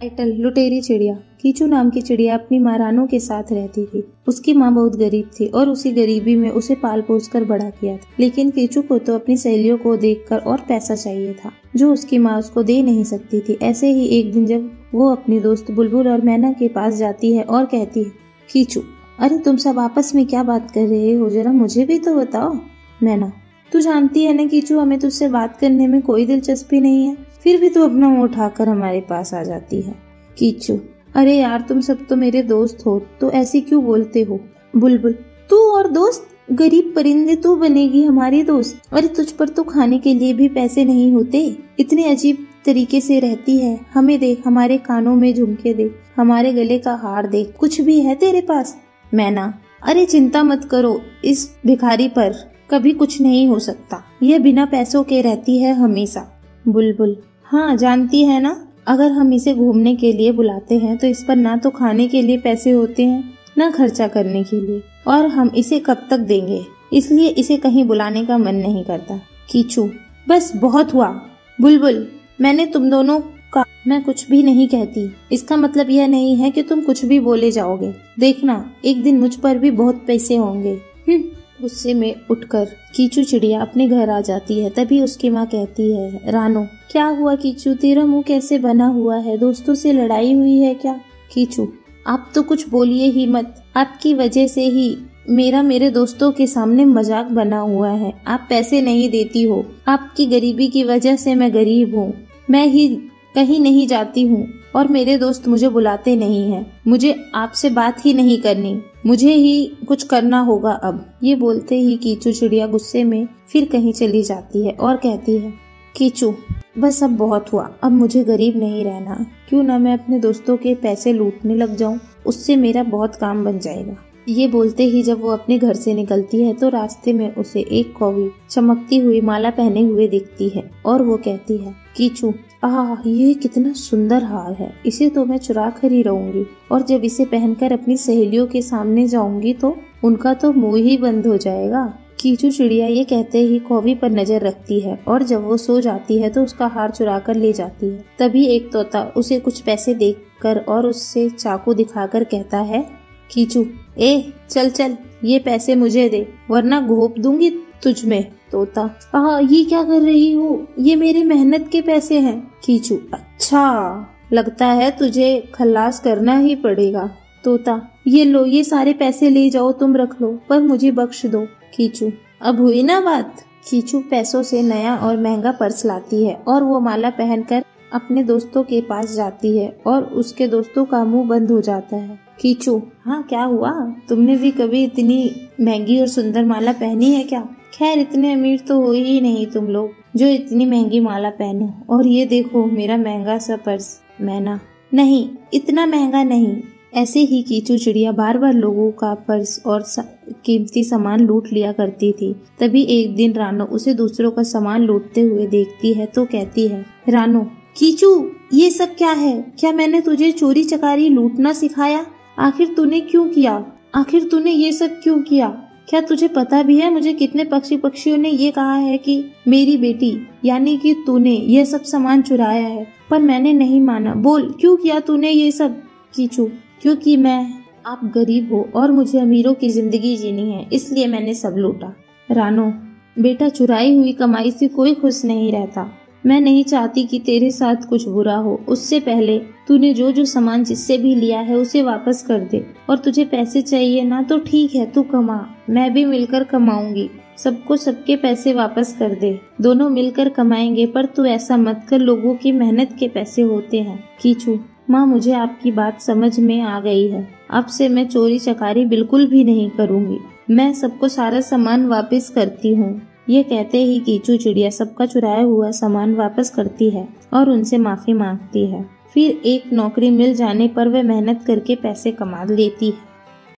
Title लुटेरी चिड़िया। कीचू नाम की चिड़िया अपनी माँ रानो के साथ रहती थी। उसकी माँ बहुत गरीब थी और उसी गरीबी में उसे पाल पोस कर बड़ा किया था। लेकिन कीचू को तो अपनी सहेलियों को देखकर और पैसा चाहिए था जो उसकी माँ उसको दे नहीं सकती थी। ऐसे ही एक दिन जब वो अपनी दोस्त बुलबुल और मैना के पास जाती है और कहती है, कीचू अरे तुम सब आपस में क्या बात कर रहे हो, जरा मुझे भी तो बताओ। मैना, तू जानती है ना कीचू, हमें तुझसे बात करने में कोई दिलचस्पी नहीं है, फिर भी तू अपना मुंह उठाकर हमारे पास आ जाती है। कीचू, अरे यार तुम सब तो मेरे दोस्त हो तो ऐसे क्यों बोलते हो। बुलबुल, तू और दोस्त, गरीब परिंदे तू बनेगी हमारी दोस्त। अरे तुझ पर तो खाने के लिए भी पैसे नहीं होते, इतने अजीब तरीके से रहती है। हमें देख, हमारे कानों में झुमके देख, हमारे गले का हार देख, कुछ भी है तेरे पास। मैना, अरे चिंता मत करो, इस भिखारी पर कभी कुछ नहीं हो सकता, यह बिना पैसों के रहती है हमेशा। बुलबुल, हाँ जानती है ना, अगर हम इसे घूमने के लिए बुलाते हैं तो इस पर ना तो खाने के लिए पैसे होते हैं ना खर्चा करने के लिए, और हम इसे कब तक देंगे, इसलिए इसे कहीं बुलाने का मन नहीं करता। कीचू, बस बहुत हुआ। बुलबुल, मैंने तुम दोनों का मैं कुछ भी नहीं कहती, इसका मतलब यह नहीं है कि तुम कुछ भी बोले जाओगे। देखना एक दिन मुझ पर भी बहुत पैसे होंगे। गुस्से में उठकर कीचू चिड़िया अपने घर आ जाती है। तभी उसकी माँ कहती है, रानो क्या हुआ कीचू, तेरा मुंह कैसे बना हुआ है, दोस्तों से लड़ाई हुई है क्या। कीचू, आप तो कुछ बोलिए ही मत, आपकी वजह से ही मेरे दोस्तों के सामने मजाक बना हुआ है। आप पैसे नहीं देती हो, आपकी गरीबी की वजह से मैं गरीब हूँ, मैं ही कहीं नहीं जाती हूँ और मेरे दोस्त मुझे बुलाते नहीं हैं। मुझे आपसे बात ही नहीं करनी, मुझे ही कुछ करना होगा अब। ये बोलते ही कीचू चिड़िया गुस्से में फिर कहीं चली जाती है और कहती है, कीचू बस अब बहुत हुआ, अब मुझे गरीब नहीं रहना। क्यों ना मैं अपने दोस्तों के पैसे लूटने लग जाऊं, उससे मेरा बहुत काम बन जाएगा। ये बोलते ही जब वो अपने घर से निकलती है तो रास्ते में उसे एक कौवी चमकती हुई माला पहने हुए दिखती है और वो कहती है, कीचू ये कितना सुंदर हार है, इसे तो मैं चुरा कर ही रहूंगी, और जब इसे पहनकर अपनी सहेलियों के सामने जाऊंगी तो उनका तो मुंह ही बंद हो जाएगा। कीचू चिड़िया ये कहते ही कौवी पर नजर रखती है और जब वो सो जाती है तो उसका हार चुरा कर ले जाती है। तभी एक तोता उसे कुछ पैसे देकर और उससे चाकू दिखाकर कहता है, कीचू चल चल, ये पैसे मुझे दे वरना घोंप दूंगी तुझ में। तोता, ये क्या कर रही हो, ये मेरे मेहनत के पैसे हैं। कीचू, अच्छा लगता है तुझे खल्लास करना ही पड़ेगा। तोता, ये लो, ये सारे पैसे ले जाओ, तुम रख लो, पर मुझे बख्श दो। कीचू, अब हुई ना बात। कीचू पैसों से नया और महंगा पर्स लाती है और वो माला पहनकर अपने दोस्तों के पास जाती है और उसके दोस्तों का मुंह बंद हो जाता है। कीचू, हाँ क्या हुआ, तुमने भी कभी इतनी महंगी और सुंदर माला पहनी है क्या। खैर इतने अमीर तो हो ही नहीं तुम लोग जो इतनी महंगी माला पहनो, और ये देखो मेरा महंगा सा पर्स। मैना, नहीं इतना महंगा नहीं। ऐसे ही कीचू चिड़िया बार बार लोगों का पर्स और कीमती सामान लूट लिया करती थी। तभी एक दिन रानो उसे दूसरों का सामान लूटते हुए देखती है तो कहती है, रानो, कीचू ये सब क्या है, क्या मैंने तुझे चोरी चकारी लूटना सिखाया, आखिर तूने क्यों किया, आखिर तूने ये सब क्यों किया। क्या तुझे पता भी है मुझे कितने पक्षियों ने ये कहा है कि मेरी बेटी यानी कि तूने ये सब सामान चुराया है, पर मैंने नहीं माना। बोल क्यों किया तूने ये सब। कीचू, क्योंकि आप गरीब हो और मुझे अमीरों की जिंदगी जीनी है, इसलिए मैंने सब लूटा। रानो, बेटा चुराई हुई कमाई से कोई खुश नहीं रहता, मैं नहीं चाहती कि तेरे साथ कुछ बुरा हो। उससे पहले तूने जो सामान जिससे भी लिया है उसे वापस कर दे, और तुझे पैसे चाहिए ना तो ठीक है तू कमा, मैं भी मिलकर कमाऊंगी, सबको सबके पैसे वापस कर दे, दोनों मिलकर कमाएंगे, पर तू ऐसा मत कर, लोगों की मेहनत के पैसे होते हैं। कीचू, माँ मुझे आपकी बात समझ में आ गई है, अब से मैं चोरी चकारी बिल्कुल भी नहीं करूँगी, मैं सबको सारा सामान वापस करती हूँ। ये कहते ही कीचू चिड़िया सबका चुराया हुआ सामान वापस करती है और उनसे माफी मांगती है। फिर एक नौकरी मिल जाने पर वह मेहनत करके पैसे कमा लेती है।